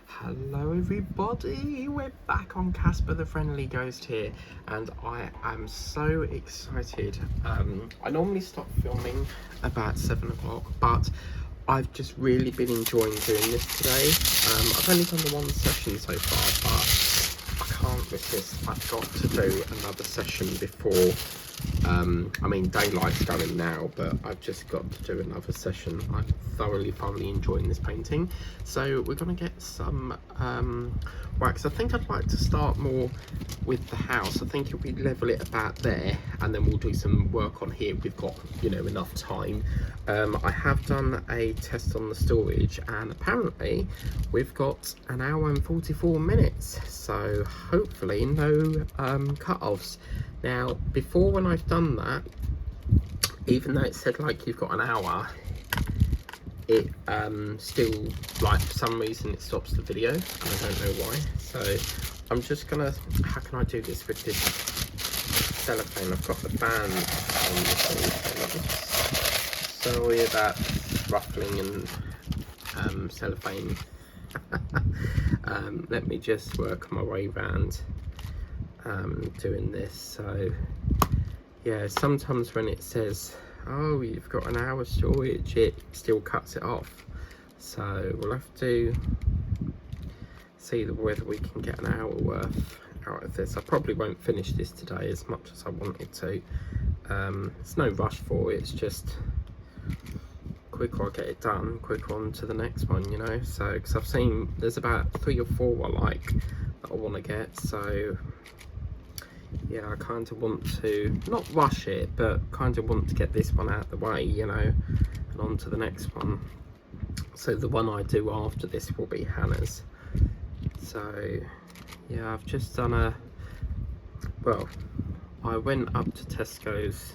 Hello everybody, we're back on Casper the Friendly Ghost here, and I am so excited. I normally stop filming about 7 o'clock, but I've just really been enjoying doing this today. I've only done the one session so far, but I can't resist. I've got to do another session before I mean, daylight's going now, but I've just got to do another session. I'm thoroughly enjoying this painting. So we're going to get some wax. I think I'd like to start more with the house. I think if we level it about there, and then we'll do some work on here. We've got, you know, enough time. I have done a test on the storage, and apparently we've got an hour and 44 minutes. So hopefully no cut-offs. Now, before when I've done that, even though it said like you've got an hour, it still, like, for some reason it stops the video, and I don't know why. So I'm just gonna, how can I do this with this cellophane? I've got the band on this. Sorry about ruffling and cellophane. Let me just work my way around doing this. So yeah, sometimes when it says, oh, you've got an hour storage, it still cuts it off. So we'll have to see whether we can get an hour worth out of this. I probably won't finish this today as much as I wanted to. There's no rush for it, it's just quicker I get it done, quicker on to the next one, you know. So because I've seen there's about 3 or 4 I like that I want to get, so yeah, I kind of want to not rush it, but kind of want to get this one out of the way, you know, and on to the next one. So the one I do after this will be Hannah's. So yeah, I've just done a, well, I went up to Tesco's,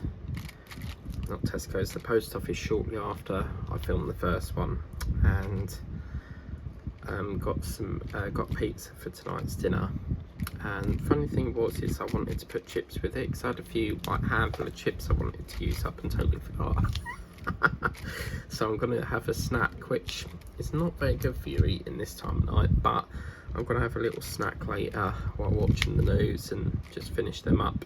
not Tesco's, the post office shortly after I filmed the first one, and got pizza for tonight's dinner. And funny thing was is I wanted to put chips with it, because I had a few, like, handful of chips I wanted to use up and totally forgot. So I'm going to have a snack, which is not very good for you eating this time of night, but I'm going to have a little snack later while watching the news and just finish them up.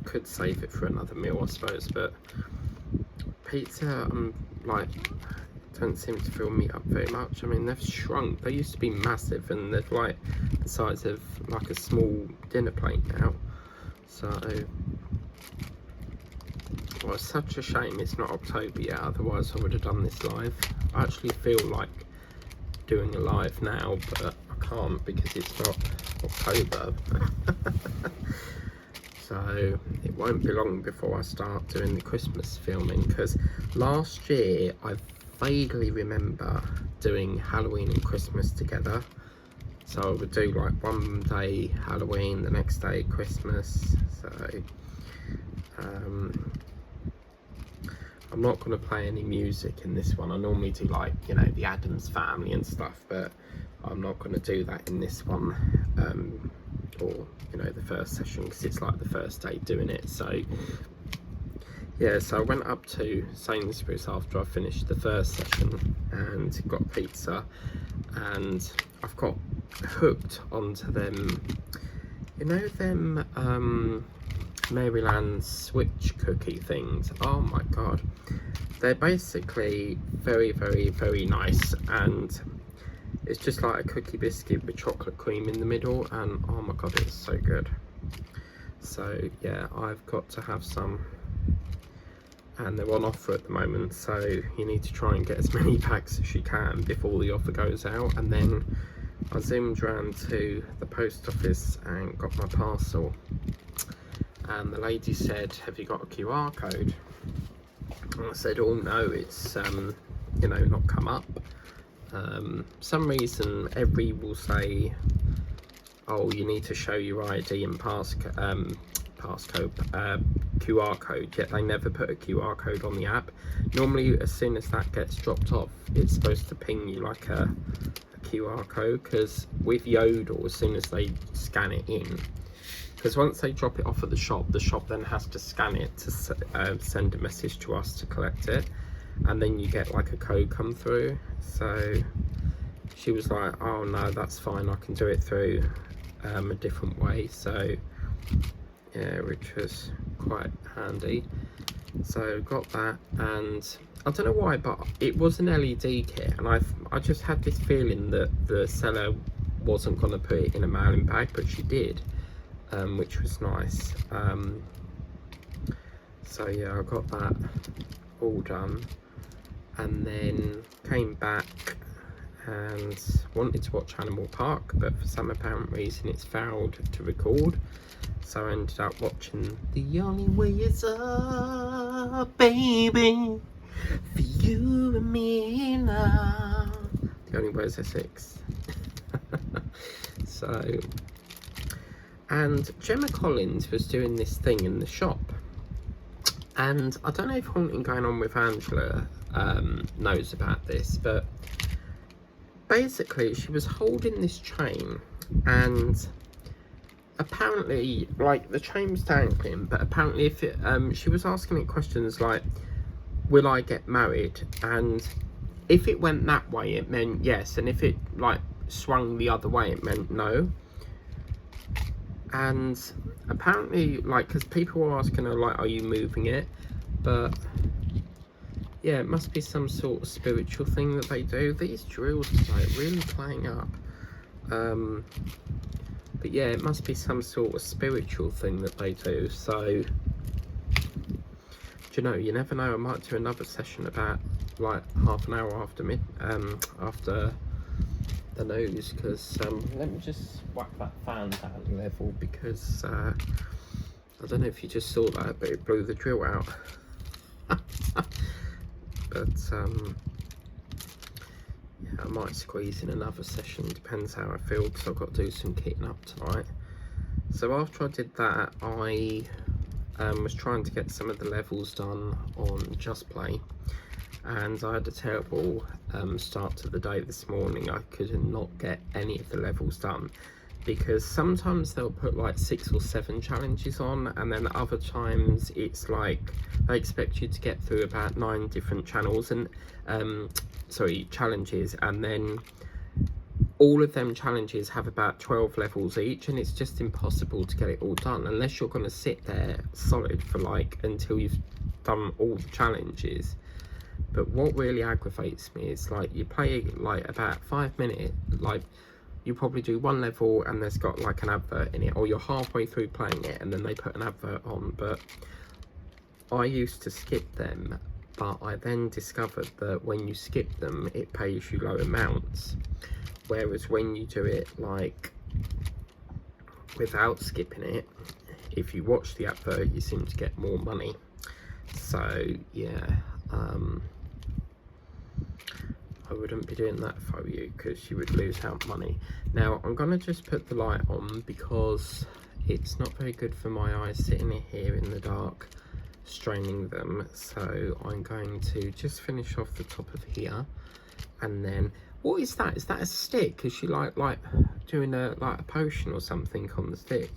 Could save it for another meal, I suppose, but pizza, I'm like, don't seem to fill me up very much. I mean, they've shrunk. They used to be massive, and they're like the size of like a small dinner plate now. So, well, it's such a shame it's not October yet, otherwise I would have done this live. I actually feel like doing a live now, but I can't because it's not October. So it won't be long before I start doing the Christmas filming, because last year I vaguely remember doing Halloween and Christmas together. So I would do like one day Halloween, the next day Christmas. So I'm not going to play any music in this one. I normally do, like, you know, the Addams Family and stuff, but I'm not going to do that in this one, or, you know, the first session, because it's like the first day doing it. So yeah, so I went up to Sainsbury's after I finished the first session and got pizza, and I've got hooked onto them, you know, them Maryland switch cookie things. Oh my god, they're basically very nice, and it's just like a cookie biscuit with chocolate cream in the middle, and oh my god, it's so good. So yeah, I've got to have some, and they're on offer at the moment, so you need to try and get as many packs as you can before the offer goes out. And then I zoomed around to the post office and got my parcel, and the lady said, have you got a QR code? And I said, oh no, it's you know, not come up. Some reason every will say, oh, you need to show your ID and passcode, QR code, yet they never put a QR code on the app. Normally as soon as that gets dropped off, it's supposed to ping you like a QR code, because with Yodel, as soon as they scan it in, because once they drop it off at the shop then has to scan it to send a message to us to collect it, and then you get like a code come through. So she was like, oh no, that's fine, I can do it through a different way. So yeah, which was quite handy. So got that, and I don't know why, but it was an LED kit, and I just had this feeling that the seller wasn't going to put it in a mailing bag, but she did, which was nice. So yeah, I got that all done, and then came back and wanted to watch Animal Park, but for some apparent reason it's failed to record. So I ended up watching The Only Way Is Up, baby, for you and me now. The Only Way Is Essex. So, and Gemma Collins was doing this thing in the shop, and I don't know if Haunting Going On with Angela knows about this, but basically she was holding this chain, and apparently, like, the chain was dangling, but apparently if it, she was asking it questions like, will I get married? And if it went that way, it meant yes, and if it, like, swung the other way, it meant no. And apparently, like, because people were asking her, like, are you moving it? But yeah, it must be some sort of spiritual thing that they do. These drills are, like, really playing up. But yeah, it must be some sort of spiritual thing that they do. So, do you know, you never know, I might do another session about, like, half an hour after after the news, because let me just whack that fan down a level, because I don't know if you just saw that, but it blew the drill out. But yeah, I might squeeze in another session, depends how I feel, because I've got to do some kitting up tonight. So after I did that, I was trying to get some of the levels done on Just Play, and I had a terrible start to the day this morning. I could not get any of the levels done, because sometimes they'll put like 6 or 7 challenges on, and then other times it's like they expect you to get through about 9 different channels and challenges, and then all of them challenges have about 12 levels each, and it's just impossible to get it all done unless you're going to sit there solid for like until you've done all the challenges. But what really aggravates me is, like, you play like about 5 minutes, like you probably do one level and there's got like an advert in it, or you're halfway through playing it and then they put an advert on. But I used to skip them, but I then discovered that when you skip them it pays you low amounts, whereas when you do it like without skipping it, if you watch the advert you seem to get more money. So yeah, I wouldn't be doing that if I were you, because you would lose out money. Now I'm gonna just put the light on because it's not very good for my eyes sitting here in the dark straining them. So I'm going to just finish off the top of here, and then what is that? Is that a stick? Is she like doing a potion or something on the stick?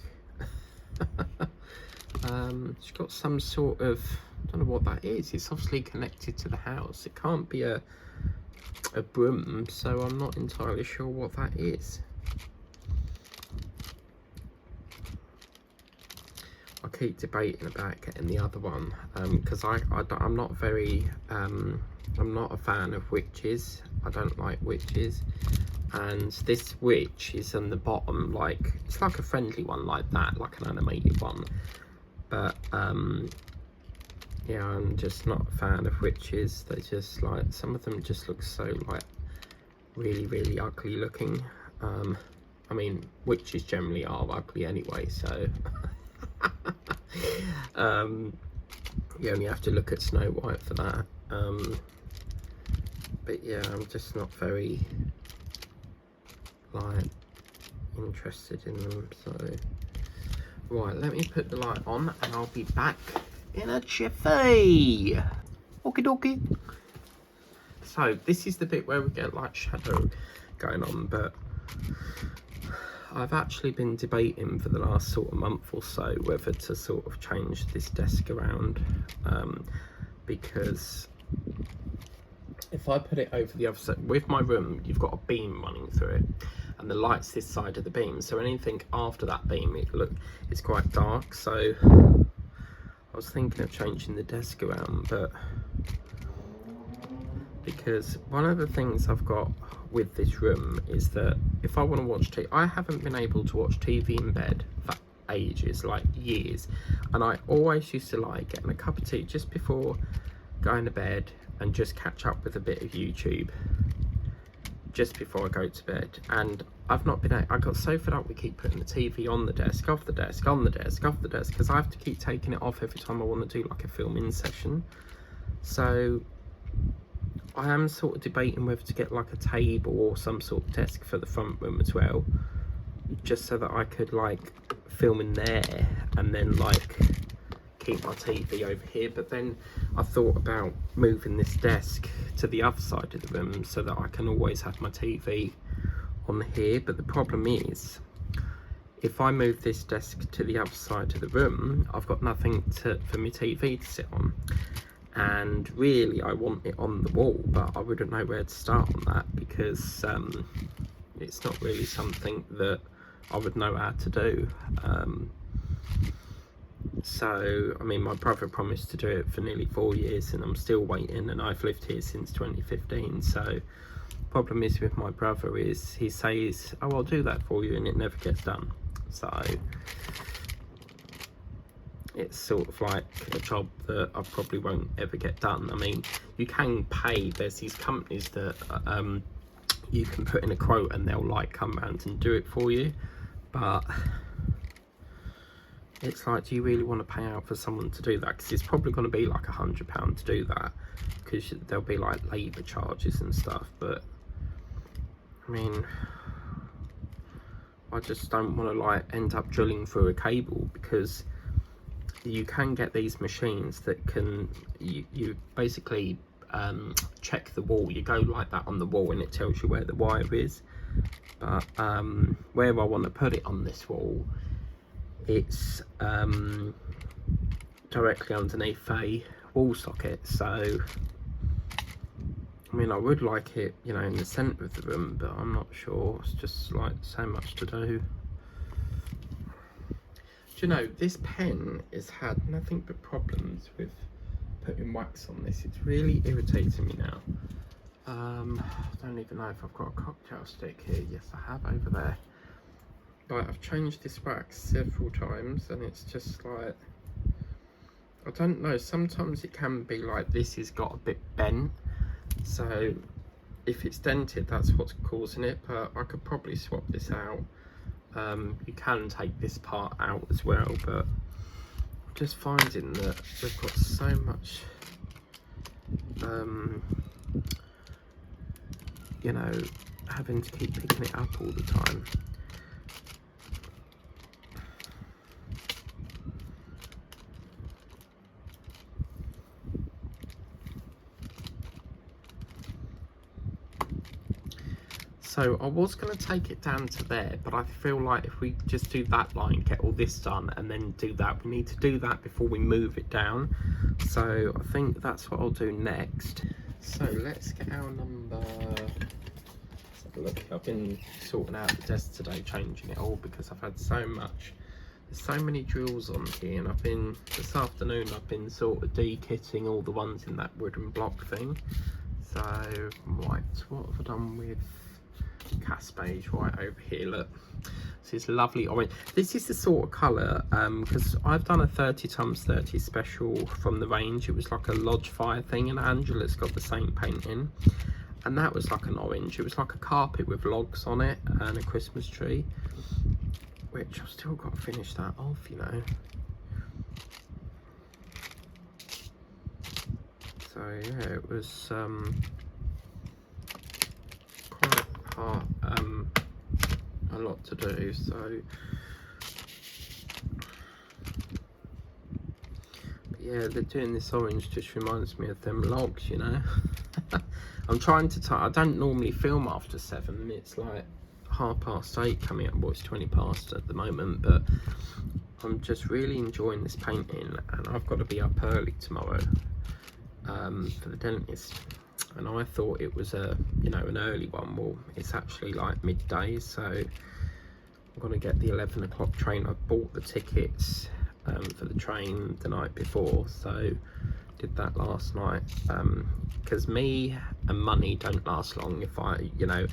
She's got some sort of, I don't know what that is. It's obviously connected to the house. It can't be a broom, so I'm not entirely sure what that is. I keep debating about getting the other one, because I'm not very I'm not a fan of witches. I don't like witches, and this witch is on the bottom, like it's like a friendly one like that, like an animated one. But yeah, I'm just not a fan of witches. They just, like, some of them just look so like really ugly looking. I mean, witches generally are ugly anyway, so you only have to look at Snow White for that. But yeah, I'm just not very like interested in them. So right, let me put the light on and I'll be back in a jiffy. Okie dokie. So this is the bit where we get like shadow going on, but I've actually been debating for the last sort of month or so whether to sort of change this desk around, because if I put it over the other side, with my room, you've got a beam running through it, and the light's this side of the beam. So anything after that beam, it's quite dark. So I was thinking of changing the desk around, but because one of the things I've got with this room is that if I want to watch TV, I haven't been able to watch TV in bed for ages, like years, and I always used to like getting a cup of tea just before going to bed and just catch up with a bit of YouTube just before I go to bed. And I've not been, I got so fed up with keep putting the TV on the desk, off the desk, on the desk, off the desk, because I have to keep taking it off every time I want to do like a filming session. So I am sort of debating whether to get like a table or some sort of desk for the front room as well, just so that I could like film in there and then like keep my TV over here. But then I thought about moving this desk to the other side of the room so that I can always have my TV on here. But the problem is, if I move this desk to the other side of the room, I've got nothing for my TV to sit on. And really I want it on the wall, but I wouldn't know where to start on that, because it's not really something that I would know how to do. So I mean, my brother promised to do it for nearly 4 years and I'm still waiting, and I've lived here since 2015. So problem is with my brother is he says, oh, I'll do that for you, and it never gets done. So it's sort of like a job that I probably won't ever get done. I mean, you can pay, there's these companies that you can put in a quote and they'll like come around and do it for you, but it's like, do you really want to pay out for someone to do that? Because it's probably going to be like £100 to do that, because there'll be like labour charges and stuff. But I mean, I just don't want to like end up drilling through a cable, because you can get these machines that can, you basically check the wall. You go like that on the wall and it tells you where the wire is. But where I want to put it on this wall, it's directly underneath a wall socket. So I mean, I would like it, you know, in the centre of the room, but I'm not sure. It's just like so much to do. You know, this pen has had nothing but problems with putting wax on this. It's really irritating me now. I don't even know if I've got a cocktail stick here. Yes, I have, over there. Like, I've changed this wax several times and it's just like, I don't know, sometimes it can be like this has got a bit bent. So if it's dented, that's what's causing it, but I could probably swap this out. You can take this part out as well, but I'm just finding that we've got so much, you know, having to keep picking it up all the time. So I was going to take it down to there, but I feel like if we just do that line, get all this done, and then do that, we need to do that before we move it down. So I think that's what I'll do next. So let's get our number. Let's have a look. I've been sorting out the desk today, changing it all, because I've had so much. There's so many drills on here, and I've been, this afternoon, I've been sort of de-kitting all the ones in that wooden block thing. So, right, what have I done with Casper right over here? Look, this is lovely orange. This is the sort of colour, because I've done a 30x30 special from the range. It was like a lodge fire thing, and Angela's got the same painting, and that was like an orange. It was like a carpet with logs on it and a Christmas tree, which I've still got to finish that off, you know. So yeah, it was quite hard, a lot to do. So but yeah, they're doing this orange just reminds me of them logs, you know. I'm trying to I don't normally film after 7. It's like 8:30 coming up. Well, it's 20 past at the moment, but I'm just really enjoying this painting, and I've got to be up early tomorrow for the dentist. and I thought it was a, you know, an early one. Well, it's actually like midday, so I'm gonna get the 11 o'clock train. I bought the tickets for the train the night before, so did that last night, because me and money don't last long. If I, you know,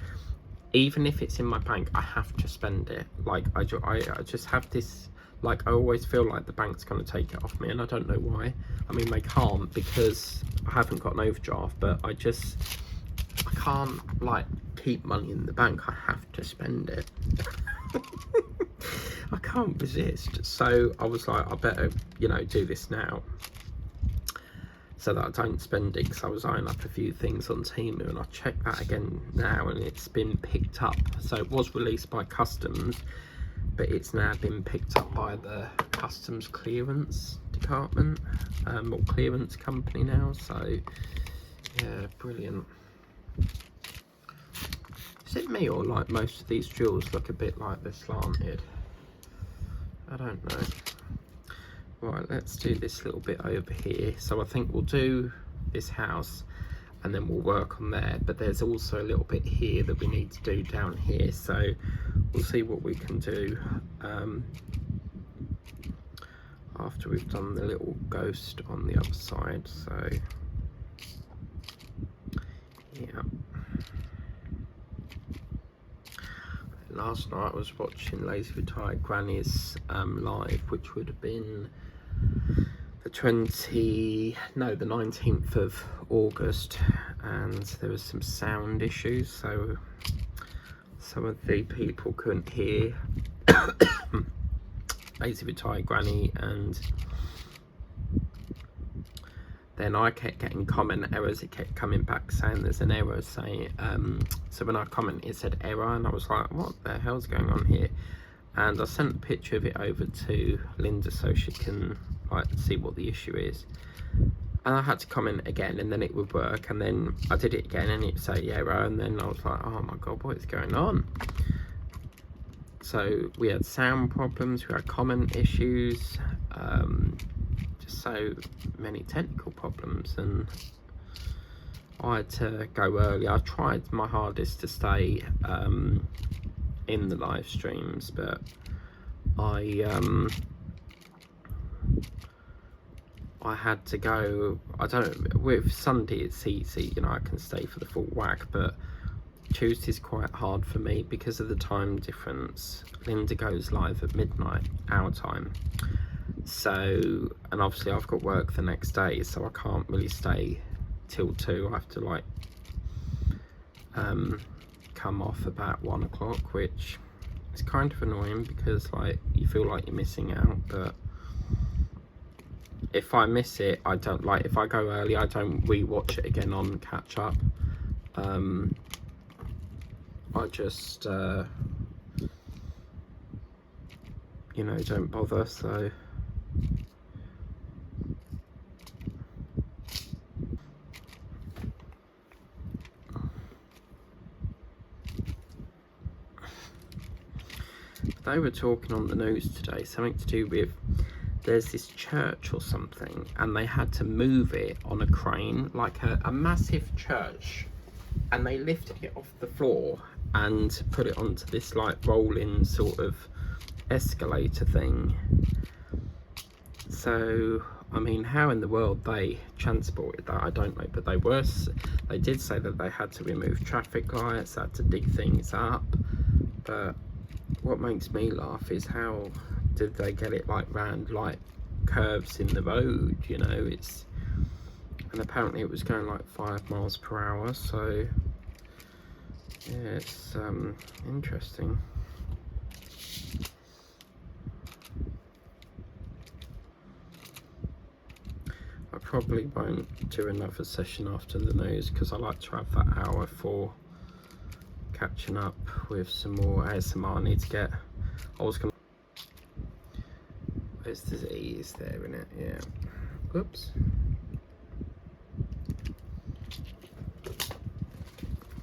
even if it's in my bank, I have to spend it. Like I just have this, like I always feel like the bank's going to take it off me, and I don't know why. I mean, they can't because I haven't got an overdraft, but I can't like keep money in the bank. I have to spend it. I can't resist. So I was like, I better, you know, do this now so that I don't spend it, because I was eyeing up a few things on Temu, and I checked that again now, and it's been picked up. So it was released by customs, but it's now been picked up by the customs clearance department, or clearance company now. So yeah, brilliant. Is it me, or like most of these drills look a bit like they're slanted? I don't know. Right, let's do this little bit over here. So I think we'll do this house and then we'll work on there, but there's also a little bit here that we need to do down here, so we'll see what we can do after we've done the little ghost on the other side. So yeah, last night I was watching Lazy Retired Granny's live, which would have been the 19th of August, and there was some sound issues, so some of the people couldn't hear Lazy Retired Granny, and then I kept getting comment errors. It kept coming back saying there's an error, saying so when I commented it said error, and I was like, what the hell's going on here? And I sent a picture of it over to Linda so she can like see what the issue is, and I had to comment again, and then it would work, and then I did it again and it would say error, and then I was like, oh my god, what is going on? So we had sound problems, we had comment issues, just so many technical problems, and I had to go early. I tried my hardest to stay in the live streams, but I had to go. I don't, with Sunday it's easy, you know, I can stay for the full whack, but Tuesday's quite hard for me because of the time difference. Linda goes live at midnight our time, so, and obviously I've got work the next day, so I can't really stay till 2. I have to like come off about 1 o'clock, which is kind of annoying because like you feel like you're missing out. But if I miss it, I don't, like, if I go early, I don't re-watch it again on catch up. I just you know, don't bother. So they were talking on the news today, something to do with, there's this church or something, and they had to move it on a crane, like a massive church, and they lifted it off the floor and put it onto this like rolling sort of escalator thing. So I mean, how in the world they transported that, I don't know, but they did say that they had to remove traffic lights, had to dig things up. But what makes me laugh is how did they get it like round like curves in the road, you know? It's, and apparently it was going like 5 miles per hour, so yeah, it's interesting. I probably won't do another session after the news because I like to have that hour for catching up with some more ASMR. I need to get, I was gonna, where's the Z, is there in it? Yeah, whoops.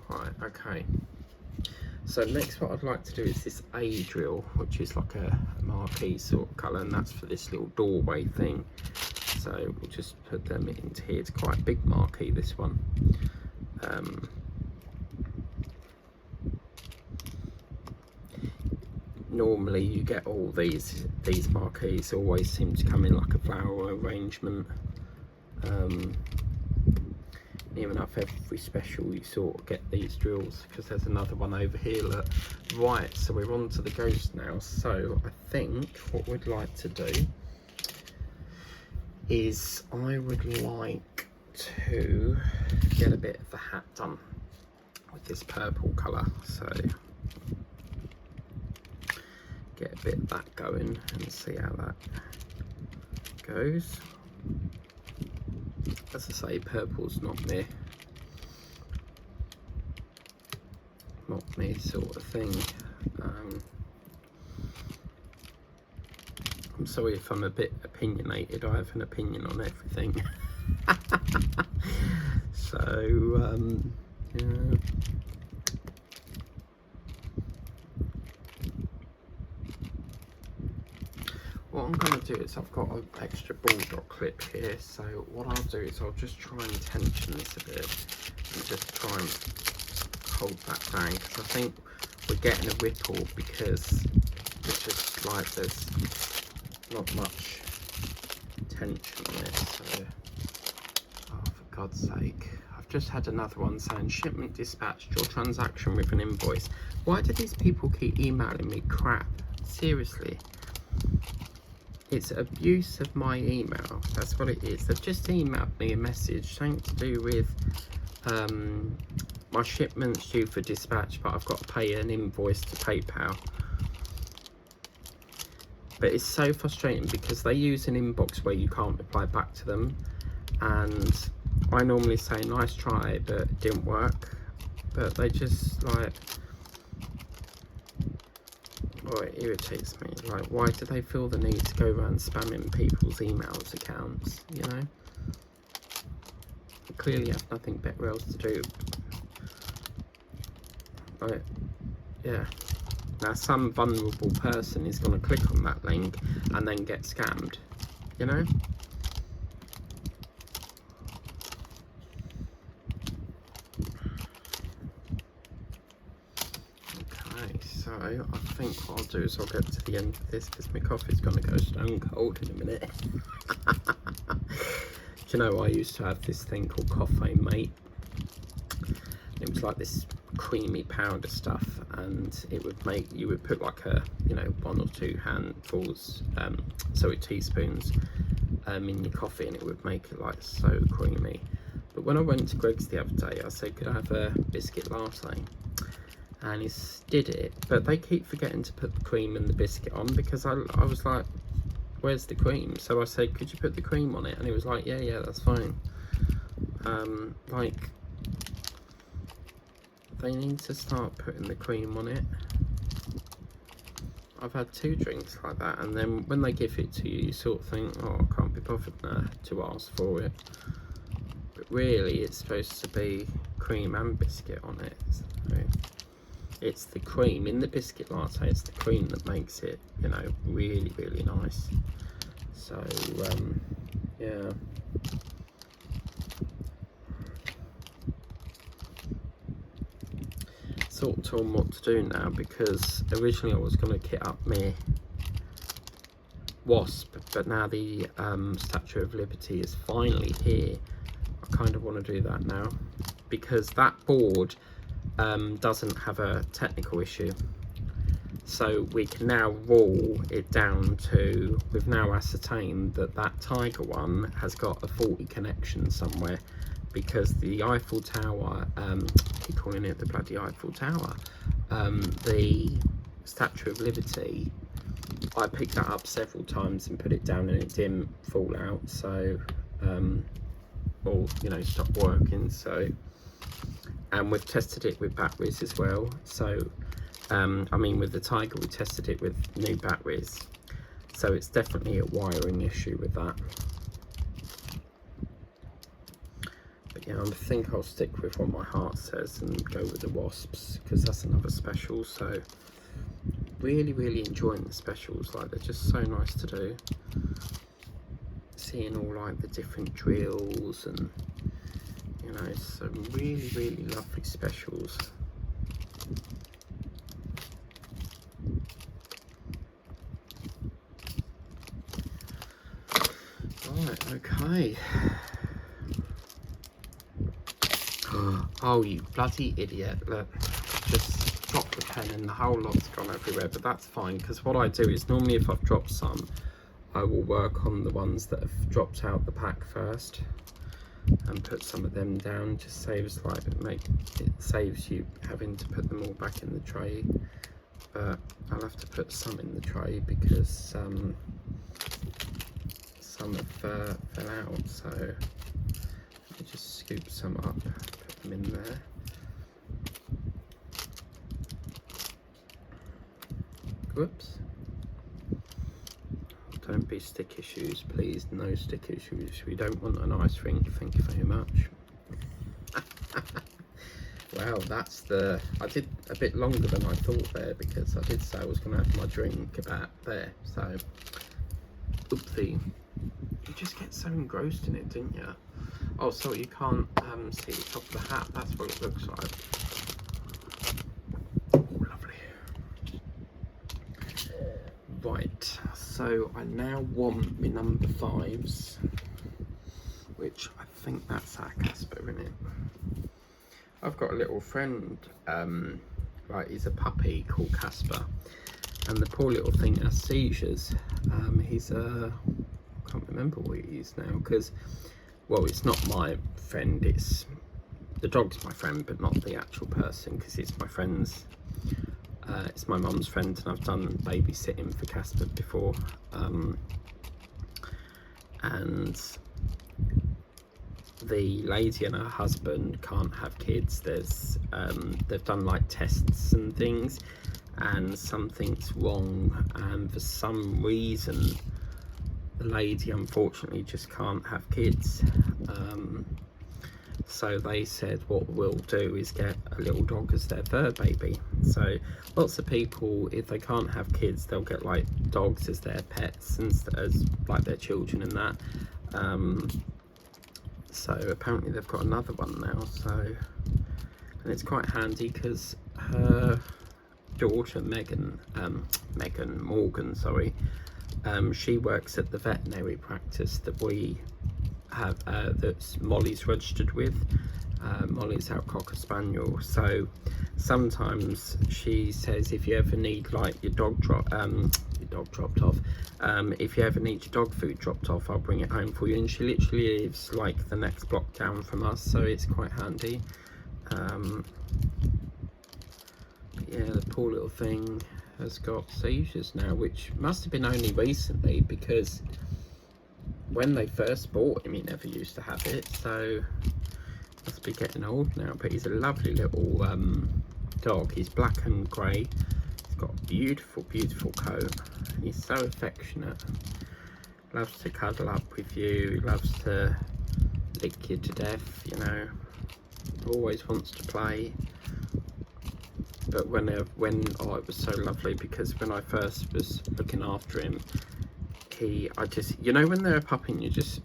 Right, okay. So next what I'd like to do is this A drill, which is like a marquee sort of colour, and that's for this little doorway thing. So we'll just put them into here. It's quite a big marquee, this one. normally you get all these marquees always seem to come in like a flower arrangement. Even up every special you sort of get these drills, because there's another one over here. Look. Right, so we're on to the ghost now. So I think what we'd like to do is I would like to get a bit of the hat done with this purple colour. So get a bit of that going and see how that goes. As I say, purple's not me sort of thing. I'm sorry if I'm a bit opinionated. I have an opinion on everything. So yeah. What I'm going to do is I've got an extra bulldog clip here, so what I'll do is I'll just try and tension this a bit and just try and hold that down, because I think we're getting a ripple because it's just like there's not much tension on it. So, oh, for God's sake, I've just had another one saying shipment dispatched, your transaction with an invoice. Why do these people keep emailing me crap? Seriously. It's abuse of my email. That's what it is. They've just emailed me a message, something to do with my shipment's due for dispatch, but I've got to pay an invoice to PayPal. But it's so frustrating because they use an inbox where you can't reply back to them, and I normally say nice try, but it didn't work. But they just like, oh, it irritates me. Like, why do they feel the need to go around spamming people's emails accounts, you know? They clearly have nothing better else to do. Like, yeah. Now, some vulnerable person is going to click on that link and then get scammed, you know? So I think what I'll do is I'll get to the end of this because my coffee's going to go stone cold in a minute. Do you know, I used to have this thing called Coffee Mate. It was like this creamy powder stuff, and it would make, you would put like a, you know, 1 or 2 handfuls, teaspoons in your coffee, and it would make it like so creamy. But when I went to Greg's the other day, I said, could I have a biscuit latte? And he did it, but they keep forgetting to put the cream and the biscuit on, because I was like, where's the cream? So I said, could you put the cream on it? And he was like, yeah, that's fine. Like, they need to start putting the cream on it. I've had 2 drinks like that, and then when they give it to you, you sort of think, oh, I can't be bothered now to ask for it. But really, it's supposed to be cream and biscuit on it. So it's the cream in the biscuit latte, it's the cream that makes it, you know, really, really nice. So, yeah. Sort of torn what to do now, because originally I was going to kit up my wasp, but now the Statue of Liberty is finally here. I kind of want to do that now, because that board doesn't have a technical issue, so we can now rule it down to, we've now ascertained that that tiger one has got a faulty connection somewhere, because the Eiffel Tower, I keep calling it the bloody Eiffel Tower, the Statue of Liberty, I picked that up several times and put it down and it didn't fall out, so or, you know, stop working. So, and we've tested it with batteries as well. So I mean, with the Tiger we tested it with new batteries, so it's definitely a wiring issue with that. But yeah, I think I'll stick with what my heart says and go with the wasps, because that's another special. So really enjoying the specials, like they're just so nice to do. Seeing all like the different drills, and you know, some really, really lovely specials. Right, okay. Oh, you bloody idiot. Look, just dropped the pen and the whole lot's gone everywhere, but that's fine, because what I do is normally if I've dropped some, I will work on the ones that have dropped out the pack first and put some of them down. Just saves it saves you having to put them all back in the tray. But I'll have to put some in the tray because some have fell out, so let me just scoop some up, put them in there. Whoops. Don't be stick issues, please. No stick issues. We don't want an ice rink. Thank you very much. Well, that's the... I did a bit longer than I thought there, because I did say I was going to have my drink about there. So, oopsie. You just get so engrossed in it, didn't you? Oh, sorry, you can't see the top of the hat. That's what it looks like. Oh, lovely. Right, so I now want my number 5s, which I think that's our Casper in it. I've got a little friend, right, he's a puppy called Casper, and the poor little thing has seizures. He's I can't remember what he is now, because, well, it's not my friend, it's the dog's my friend, but not the actual person, because it's my friend's. It's my mum's friend, and I've done babysitting for Casper before, and the lady and her husband can't have kids. There's they've done like tests and things, and something's wrong, and for some reason the lady unfortunately just can't have kids. So they said what we'll do is get a little dog as their fur baby. So lots of people, if they can't have kids, they'll get like dogs as their pets and as like their children and that. So apparently they've got another one now. So, and it's quite handy because her daughter Megan Morgan, sorry, she works at the veterinary practice that we have, that's Molly's registered with. Molly's our Cocker Spaniel, so sometimes she says if you ever need like your dog dropped off, if you ever need your dog food dropped off, I'll bring it home for you. And she literally lives like the next block down from us, so it's quite handy. Yeah, the poor little thing has got seizures now, which must have been only recently, because when they first bought him he never used to have it, so must be getting old now. But he's a lovely little dog. He's black and grey. He's got a beautiful coat, and he's so affectionate. Loves to cuddle up with you, loves to lick you to death, you know, always wants to play. But when it was so lovely, because when I first was looking after him, I just, you know, when they're a puppy and you just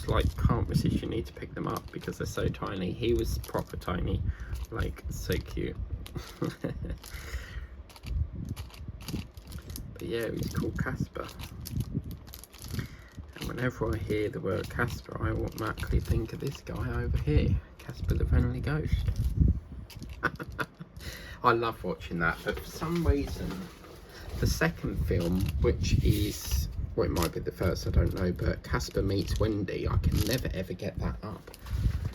like can't resist, you need to pick them up because they're so tiny. He was proper tiny, like so cute. But yeah, he's called Casper, and whenever I hear the word Casper, I automatically think of this guy over here, Casper the Friendly Ghost. I love watching that, but for some reason the second film, which is, well, it might be the first, I don't know, but Casper Meets Wendy, I can never ever get that up,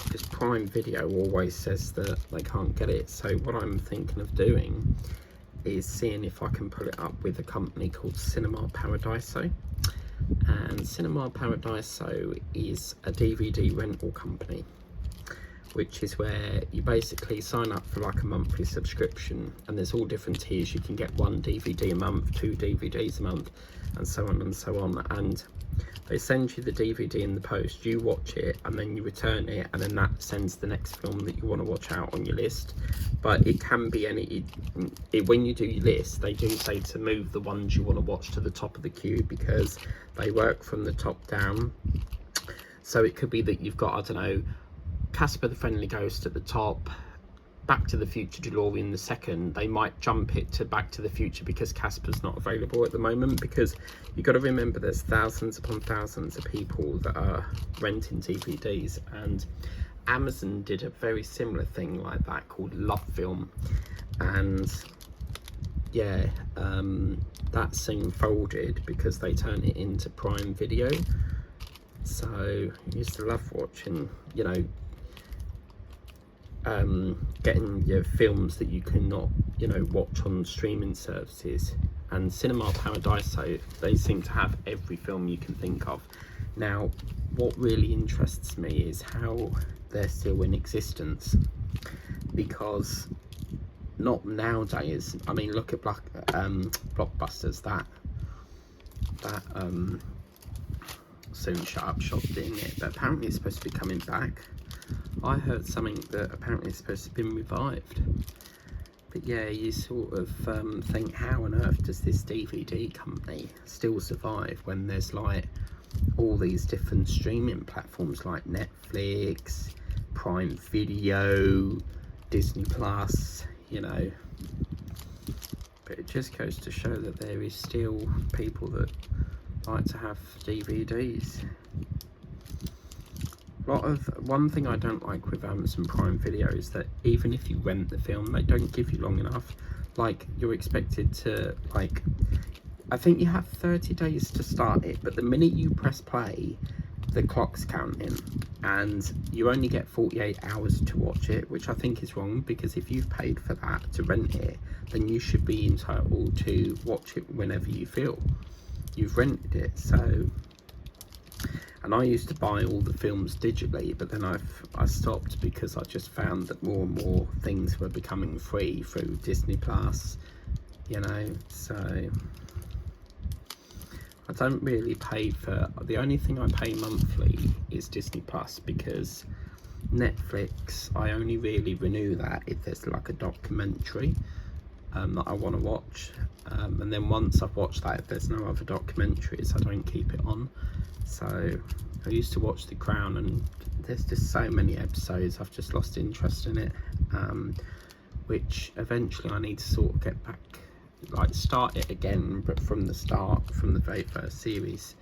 because Prime Video always says that they can't get it. So what I'm thinking of doing is seeing if I can put it up with a company called Cinema Paradiso. And Cinema Paradiso is a DVD rental company, which is where you basically sign up for like a monthly subscription, and there's all different tiers. You can get 1 DVD a month, 2 DVDs a month, and so on and so on. And they send you the DVD in the post, you watch it, and then you return it, and then that sends the next film that you want to watch out on your list. But it can be any, when you do your list, they do say to move the ones you want to watch to the top of the queue, because they work from the top down. So it could be that you've got, I don't know, Casper the Friendly Ghost at the top, Back to the Future DeLorean the second, they might jump it to Back to the Future because Casper's not available at the moment, because you've got to remember there's thousands upon thousands of people that are renting DVDs, and Amazon did a very similar thing like that called Love Film, and yeah, that soon folded because they turned it into Prime Video. So I used to love watching, you know, getting your films that you cannot, you know, watch on streaming services. And Cinema Paradiso, they seem to have every film you can think of. Now, what really interests me is how they're still in existence, because not nowadays. I mean, look at Blockbusters, that soon shut up shop, didn't it? But apparently it's supposed to be coming back. I heard something that apparently it's supposed to have been revived. But yeah, you sort of think, how on earth does this DVD company still survive when there's like all these different streaming platforms like Netflix, Prime Video, Disney Plus, you know. But it just goes to show that there is still people that like to have DVDs. One thing I don't like with Amazon Prime Video is that even if you rent the film, they don't give you long enough. Like, you're expected to, like, I think you have 30 days to start it, but the minute you press play, the clock's counting, and you only get 48 hours to watch it, which I think is wrong, because if you've paid for that to rent it, then you should be entitled to watch it whenever you feel. You've rented it. So, and I used to buy all the films digitally, but then I stopped because I just found that more and more things were becoming free through Disney Plus, you know. So I don't really pay for, the only thing I pay monthly is Disney Plus, because Netflix, I only really renew that if there's like a documentary that I want to watch, and then once I've watched that, if there's no other documentaries, I don't keep it on. So I used to watch The Crown, and there's just so many episodes, I've just lost interest in it, which eventually I need to sort of get back, like start it again, but from the start, from the very first series,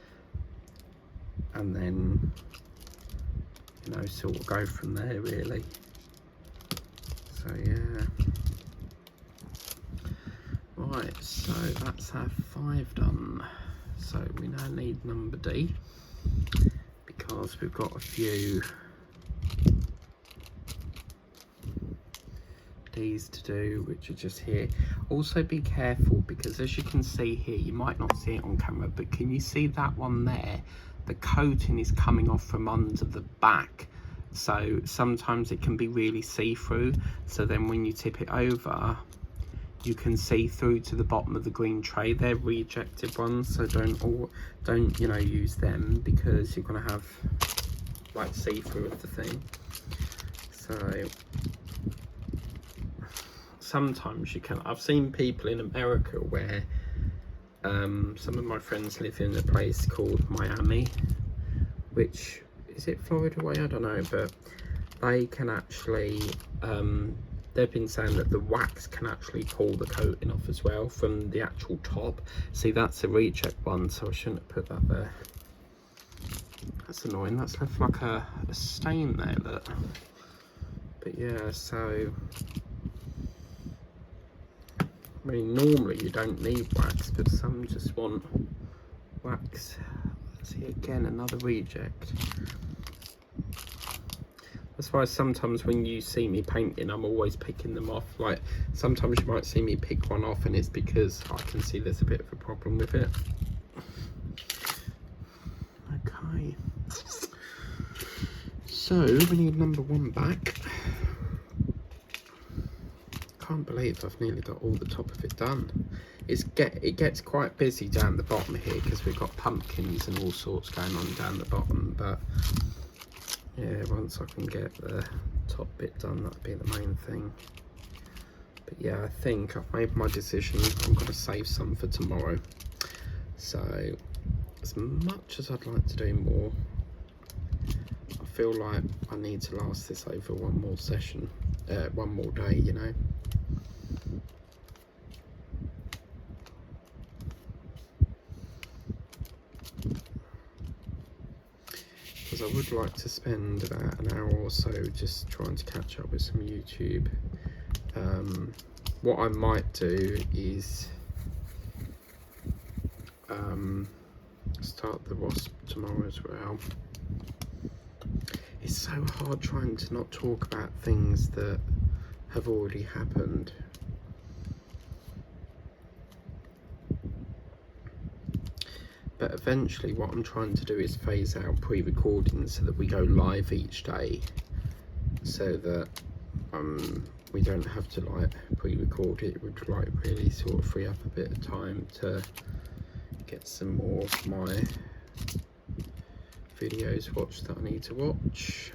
and then, you know, sort of go from there really. So yeah. Right, so that's our 5 done. So we now need number D, because we've got a few D's to do, which are just here. Also be careful, because as you can see here, you might not see it on camera, but can you see that one there? The coating is coming off from under the back, so sometimes it can be really see-through. So then when you tip it over, you can see through to the bottom of the green tray. They're rejected ones, so don't you know, use them, because you're gonna have like see-through of the thing. So sometimes you can, I've seen people in America where some of my friends live in a place called Miami, which, is it Florida way? I don't know, but they can actually they've been saying that the wax can actually pull the coating off as well from the actual top. See, that's a reject one, so I shouldn't have put that there. That's annoying, that's left like a stain there, look. But yeah, so I mean, normally you don't need wax, but some just want wax. See, again, another reject. That's why sometimes when you see me painting, I'm always picking them off. Like, sometimes you might see me pick one off, and it's because I can see there's a bit of a problem with it. Okay. So, we need number 1 back. Can't believe I've nearly got all the top of it done. It gets quite busy down the bottom here, because we've got pumpkins and all sorts going on down the bottom, but yeah, once I can get the top bit done, that'd be the main thing. But yeah, I think I've made my decision. I'm going to save some for tomorrow. So, as much as I'd like to do more, I feel like I need to last this over one more session, one more day, you know. Because I would like to spend about an hour or so just trying to catch up with some YouTube. What I might do is start the Wasp tomorrow as well. It's so hard trying to not talk about things that have already happened. But eventually what I'm trying to do is phase out pre-recording so that we go live each day, so that we don't have to like pre-record it. It would like really sort of free up a bit of time to get some more of my videos watched that I need to watch.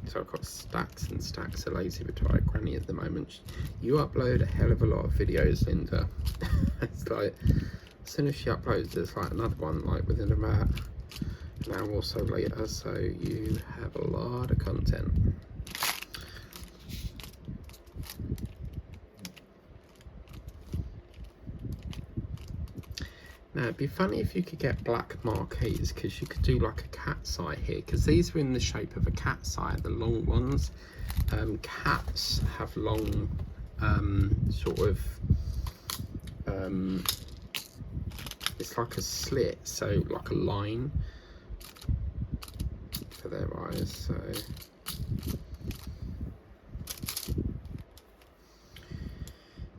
So I've got stacks and stacks of Lazy Retired Granny at the moment. You upload a hell of a lot of videos, Linda. It's like, as soon as she uploads, there's like another one like within about an hour or so later, so you have a lot of content. Now it'd be funny if you could get black marquees, because you could do like a cat's eye here, because these are in the shape of a cat's eye, the long ones. Cats have long sort of it's like a slit, so like a line for their eyes.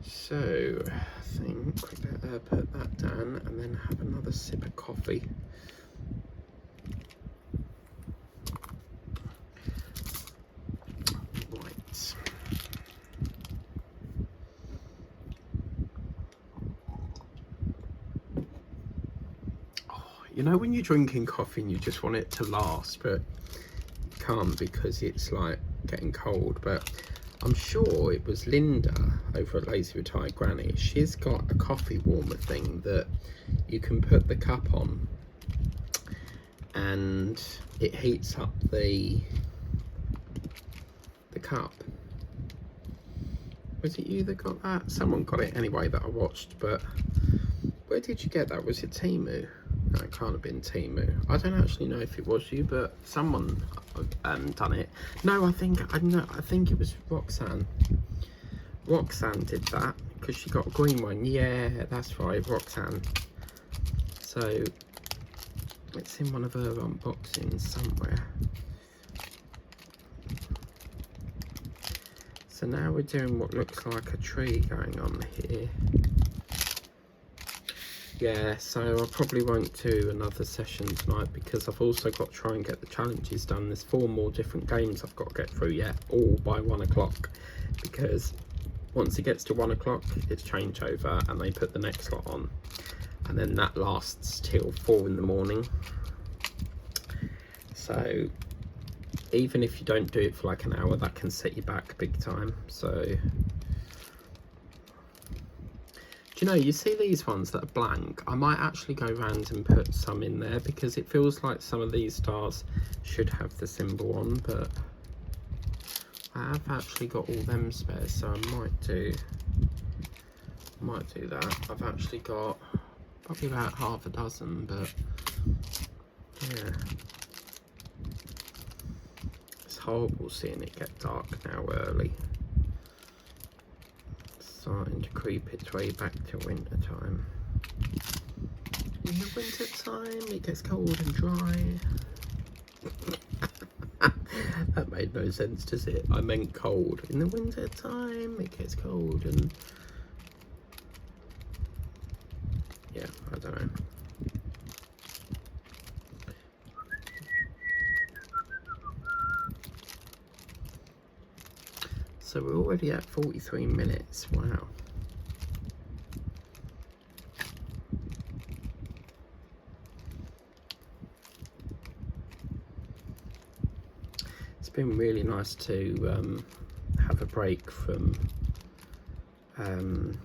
So I think we better put that down and then have another sip of coffee. Right. Oh, you know when you're drinking coffee and you just want it to last, but you can't because it's like getting cold. But I'm sure it was Linda over at Lazy Retired Granny. She's got a coffee warmer thing that you can put the cup on and it heats up the cup. Was it you that got that? Someone got it anyway that I watched, but where did you get that? Was it Temu? No, it can't have been Temu. I don't actually know if it was you, but someone done it. No, I think it was Roxanne. Roxanne did that because she got a green one. Yeah, that's right, Roxanne. So it's in one of her unboxings somewhere. So now we're doing what looks like a tree going on here. Yeah, so I probably won't do another session tonight because I've also got to try and get the challenges done. There's 4 more different games I've got to get through yet, all by 1 o'clock, because once it gets to 1 o'clock it's changeover and they put the next lot on, and then that lasts till 4 in the morning. So even if you don't do it for like an hour, that can set you back big time. So you know, you see these ones that are blank, I might actually go around and put some in there because it feels like some of these stars should have the symbol on, but I have actually got all them spares, so I might do that. I've actually got probably about half a dozen, but yeah. It's horrible seeing it get dark now early. Starting to creep its way back to winter time. In the winter time it gets cold and dry. That made no sense, does it? I meant cold. In the winter time it gets cold and yeah, I don't know. So we're already at 43 minutes, wow. It's been really nice to have a break from, you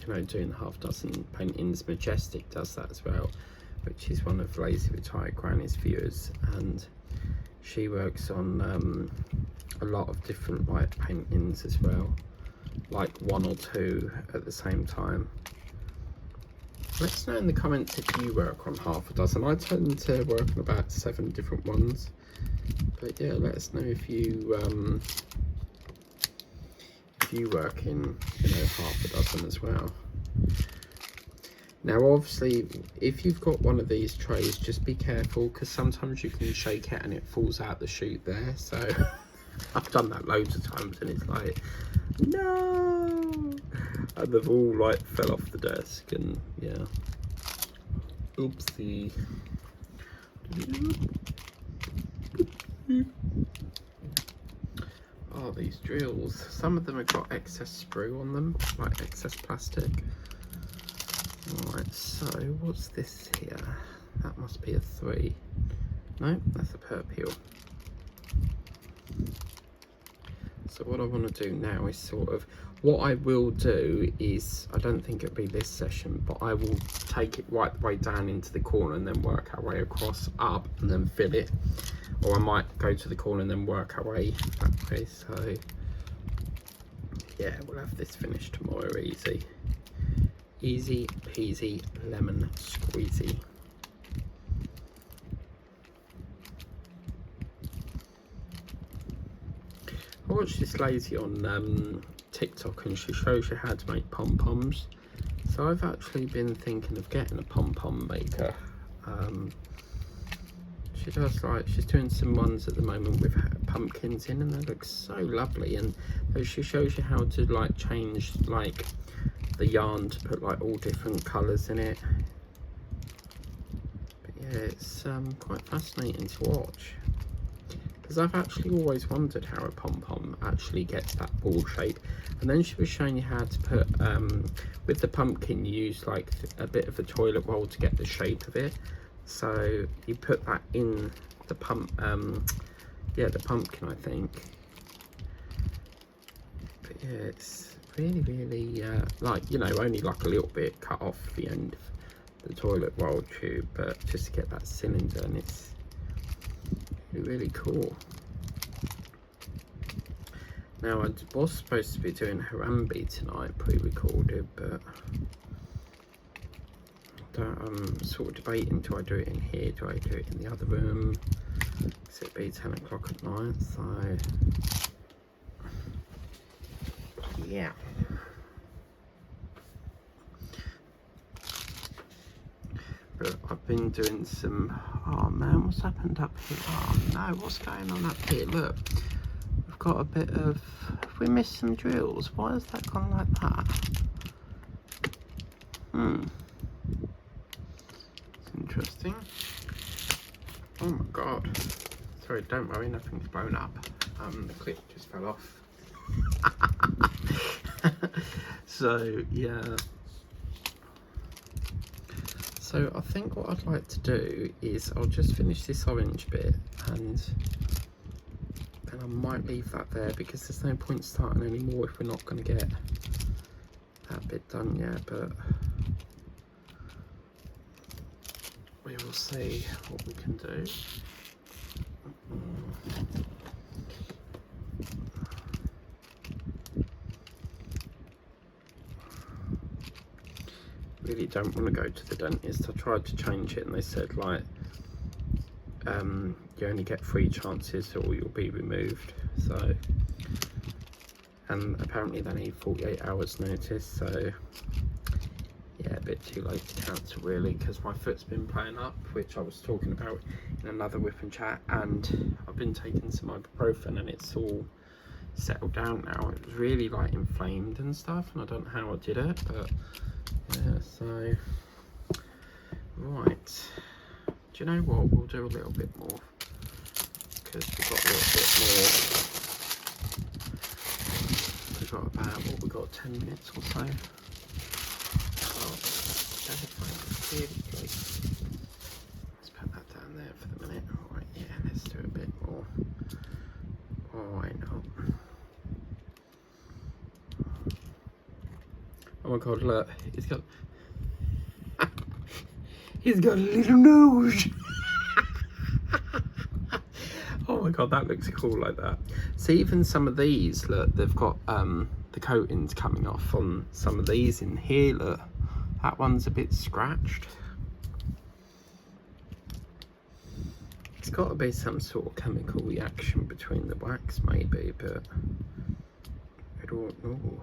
know, doing half dozen paintings. Majestic does that as well. which is one of Lazy Retired Granny's viewers, and she works on a lot of different like paintings as well, like 1 or 2 at the same time. Let us know in the comments if you work on half a dozen. I tend to work on about 7 different ones, but yeah, let us know if you work in, you know, half a dozen as well. Now obviously if you've got one of these trays, just be careful, because sometimes you can shake it and it falls out the chute there. So I've done that loads of times and it's like, no, and they've all like fell off the desk, and yeah, oopsie. Oh, these drills, some of them have got excess sprue on them, like excess plastic. Right, so what's this here? That must be a 3. No, that's a purple. So what I want to do now is sort of, what I will do is, I don't think it'll be this session, but I will take it right the way down into the corner and then work our way across up and then fill it. Or I might go to the corner and then work our way that way. So yeah, we'll have this finished tomorrow easy. Easy peasy lemon squeezy. I watched this lady on TikTok and she shows you how to make pom-poms. So I've actually been thinking of getting a pom-pom maker. She does, like, she's doing some ones at the moment with pumpkins in, and they look so lovely. And she shows you how to like change like the yarn to put like all different colours in it. But yeah, it's quite fascinating to watch, because I've actually always wondered how a pom-pom actually gets that ball shape. And then she was showing you how to put with the pumpkin, you use like a bit of a toilet roll to get the shape of it. So you put that in the yeah, the pumpkin, I think. But yeah, it's really like, you know, only like a little bit cut off the end of the toilet roll tube, but just to get that cylinder, and it's really cool. Now I was supposed to be doing Harambe tonight, pre-recorded, but I'm sort of debating, do I do it in here, do I do it in the other room, because it'd be 10 o'clock at night, so yeah. But I've been doing some, oh man, what's happened up here? Oh no, what's going on up here? Look, we've got a bit of, have we missed some drills? Why has that gone like that? Interesting. Oh my god. Sorry, don't worry, nothing's blown up. The clip just fell off. So yeah. So I think what I'd like to do is I'll just finish this orange bit, and then I might leave that there, because there's no point starting anymore if we're not going to get that bit done yet. But we will see what we can do. Really don't want to go to the dentist. I tried to change it and they said like you only get 3 chances or you'll be removed. So, and apparently they need 48 hours notice, so yeah, a bit too late to cancel really, because my foot's been playing up, which I was talking about in another whip and chat, and I've been taking some ibuprofen and it's all settled down now. It was really like inflamed and stuff, and I don't know how I did it, but yeah. So right, do you know what, we'll do a little bit more, because we've got a little bit more. We've got about, what, we've got 10 minutes or so. Let's put that down there for the minute. Alright, yeah, let's do a bit more. Why not? Oh my god, look, he's got He's got a little nose. Oh my god, that looks cool like that. See, even some of these, look, they've got the coatings coming off on some of these in here. Look, that one's a bit scratched. It's got to be some sort of chemical reaction between the wax, maybe, but I don't know.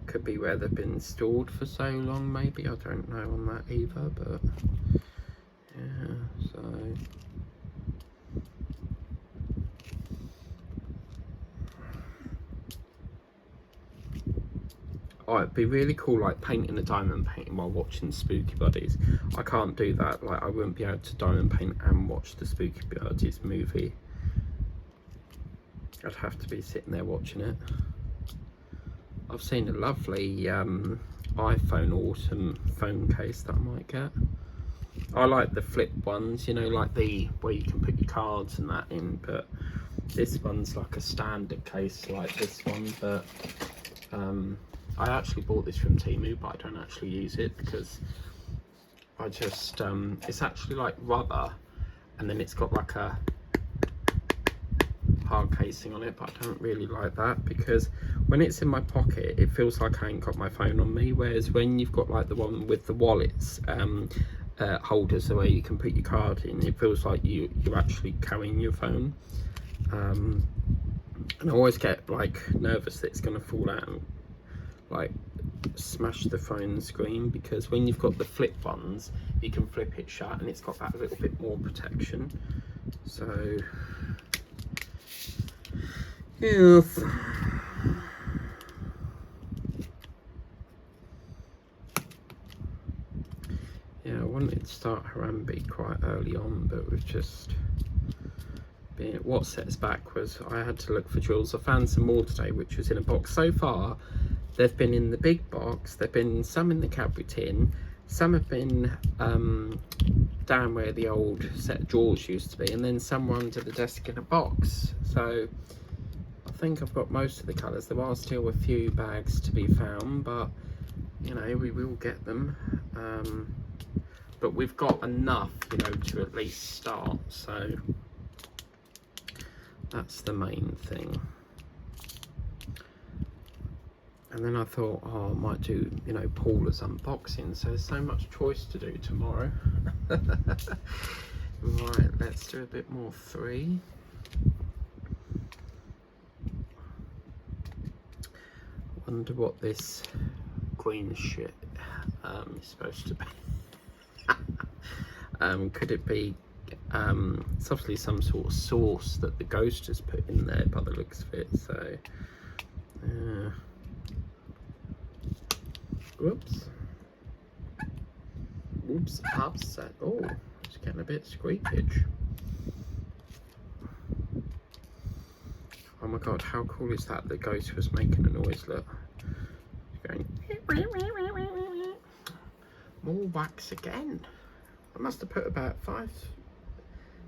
Could be where they've been stored for so long, maybe. I don't know on that either, but yeah, so. Oh, it'd be really cool, like painting a diamond painting while watching Spooky Buddies. I can't do that. Like, I wouldn't be able to diamond paint and watch the Spooky Buddies movie. I'd have to be sitting there watching it. I've seen a lovely iPhone Autumn phone case that I might get. I like the flip ones, you know, like the where you can put your cards and that in, but this one's like a standard case like this one. But I actually bought this from Temu, but I don't actually use it because I just it's actually like rubber, and then it's got like a hard casing on it, but I don't really like that because when it's in my pocket it feels like I ain't got my phone on me, whereas when you've got like the one with the wallets holders where you can put your card in, it feels like you're actually carrying your phone. And I always get like nervous that it's going to fall out and like smash the phone screen, because when you've got the flip ones you can flip it shut and it's got that little bit more protection. So yes. Yeah, I wanted to start Harambe quite early on, but we've just been, what sets back was I had to look for jewels. I found some more today which was in a box. So far they've been in the big box, there've been some in the Cadbury tin, some have been down where the old set of drawers used to be, and then some were under the desk in a box. So I think I've got most of the colours. There are still a few bags to be found, but you know, we will get them. But we've got enough, you know, to at least start, so that's the main thing. And then I thought, oh, I might do, you know, Paula's unboxing, so there's so much choice to do tomorrow. Right, let's do a bit more 3. Wonder what this green shit is supposed to be. Could it be it's obviously some sort of sauce that the ghost has put in there by the looks of it, so whoops, upset. Oh, it's getting a bit squeakage. Oh my god, how cool is that? The ghost was making a noise, look. It's going more wax again. I must have put about 5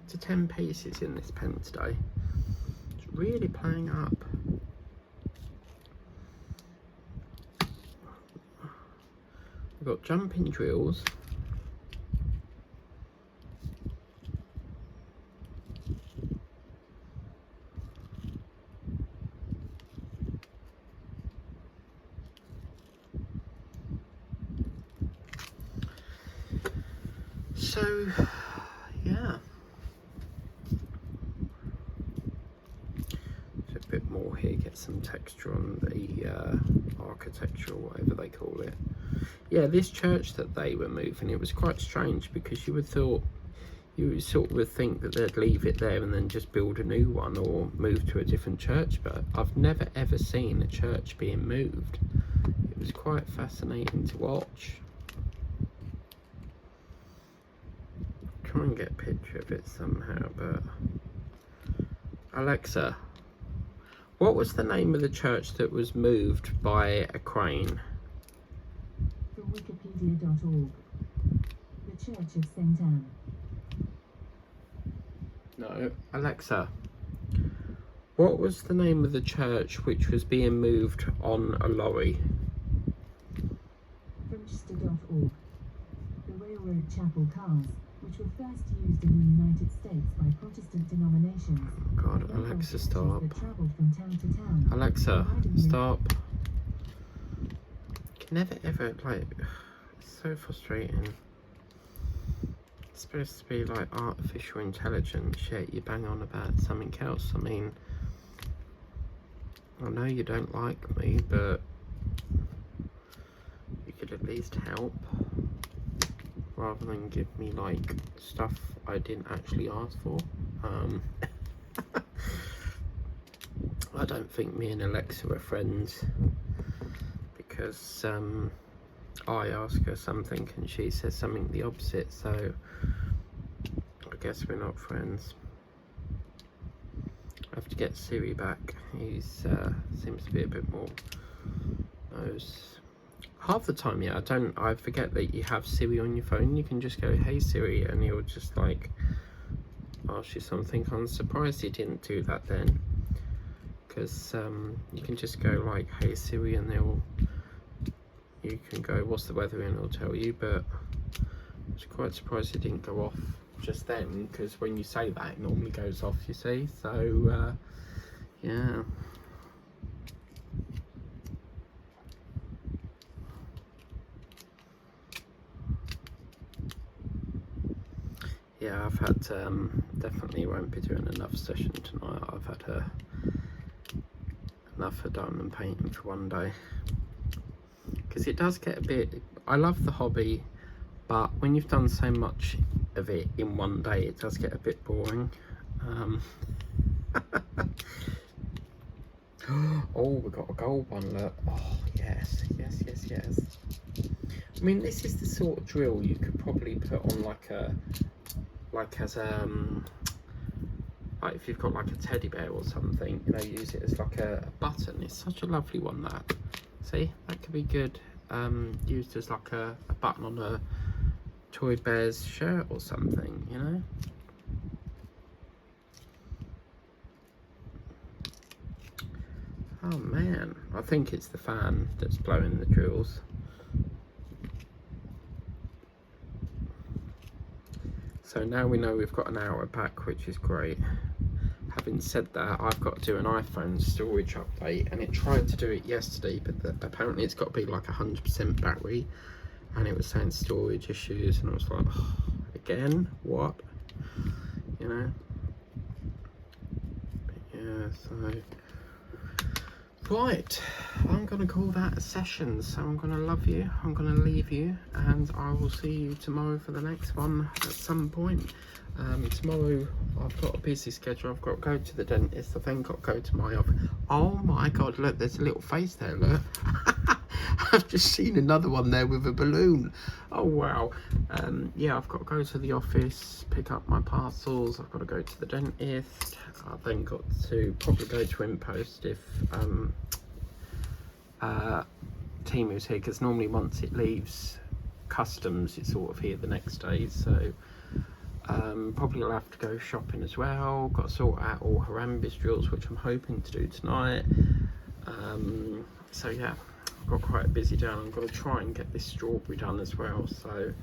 to 10 pieces in this pen today. It's really playing up. We've got jumping drills. So, yeah. So a bit more here, get some texture on the architecture, or whatever they call it. Yeah, this church that they were moving, it was quite strange because you would thought, you would sort of think that they'd leave it there and then just build a new one or move to a different church, but I've never ever seen a church being moved. It was quite fascinating to watch. Try and get a picture of it somehow, but Alexa, what was the name of the church that was moved by a crane? From wikipedia.org. The Church of St. Anne. No. Alexa, what was the name of the church which was being moved on a lorry? From Chester.org. The railway railroad chapel cars, which were first used in the United States by Protestant denominations. God, They were Alexa, churches stop. that traveled from town to town. Alexa, providing stop. Can never ever, like, it's so frustrating. It's supposed to be like artificial intelligence, yet you bang on about something else. I mean, I know you don't like me, but you could at least help rather than give me like stuff I didn't actually ask for. I don't think me and Alexa are friends because I ask her something and she says something the opposite, so I guess we're not friends. I have to get Siri back. He's seems to be a bit more knows. Half the time, yeah, I forget that you have Siri on your phone. You can just go, "Hey Siri," and he'll just like ask you something. I'm surprised he didn't do that then, because you can just go like, "Hey Siri," and you can go, "What's the weather?" and it'll tell you. But I was quite surprised it didn't go off just then, because when you say that, it normally goes off, you see. So yeah. Yeah, I've had definitely won't be doing enough session tonight. I've had enough of diamond painting for one day, because it does get a bit, I love the hobby, but when you've done so much of it in one day, it does get a bit boring. Oh, we got a gold one, look. Oh yes, yes, yes, yes. I mean, this is the sort of drill you could probably put on like as like if you've got like a teddy bear or something, you know, use it as like a button. It's such a lovely one, that. See, that could be good used as like a button on a toy bear's shirt or something, you know. Oh man, I think it's the fan that's blowing the drills. So now we know we've got an hour back, which is great. Having said that, I've got to do an iPhone storage update, and it tried to do it yesterday, but apparently it's got to be like 100% battery, and it was saying storage issues, and I was like, oh, again, what? You know? But yeah, so right, I'm gonna call that a session. So I'm gonna love you, I'm gonna leave you, and I will see you tomorrow for the next one at some point. Tomorrow I've got a busy schedule. I've got to go to the dentist. I've then got to go to my office. Oh my god, look, there's a little face there, look. I've just seen another one there with a balloon. Oh wow. Yeah, I've got to go to the office, pick up my parcels. I've got to go to the dentist. I've then got to probably go to Impost if Timu's here, because normally once it leaves customs it's sort of here the next day. So probably I'll have to go shopping as well. Got to sort out all her ambis drills, which I'm hoping to do tonight. So yeah, I've got quite a busy day, and I'm going to try and get this strawberry done as well. So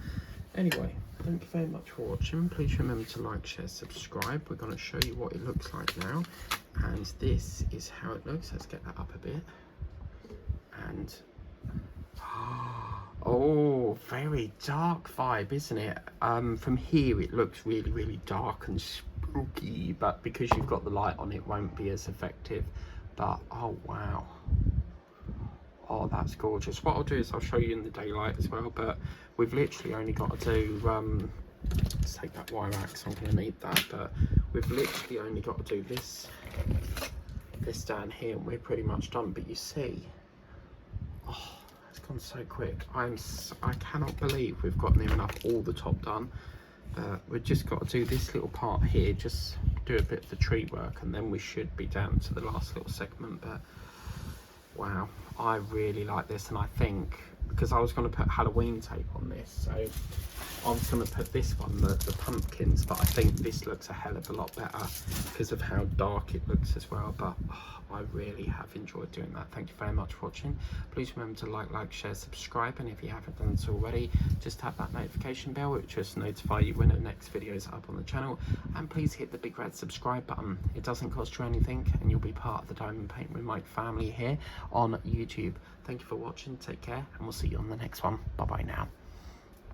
anyway, thank you very much for watching. Please remember to like, share, subscribe. We're going to show you what it looks like now, and this is how it looks. Let's get that up a bit. And oh, very dark vibe, isn't it? From here it looks really, really dark and spooky, but because you've got the light on, it won't be as effective. But oh wow, oh that's gorgeous. What I'll do is I'll show you in the daylight as well, but we've literally only got to do let's take that wire axe, I'm going to need that, but we've literally only got to do this down here, and we're pretty much done. But you see, oh, it's gone so quick. I cannot believe we've got near enough all the top done. We've just got to do this little part here, just do a bit of the tree work, and then we should be down to the last little segment. But wow, I really like this, and I think because I was going to put Halloween tape on this, so I was going to put this one, the pumpkins, but I think this looks a hell of a lot better because of how dark it looks as well. But I really have enjoyed doing that. Thank you very much for watching. Please remember to like, share, subscribe, and if you haven't done so already, just tap that notification bell, which just notify you when the next video is up on the channel. And please hit the big red subscribe button. It doesn't cost you anything, and you'll be part of the Diamond Paint with Mike family here on YouTube. Thank you for watching. Take care, and we'll see you on the next one. Bye bye now.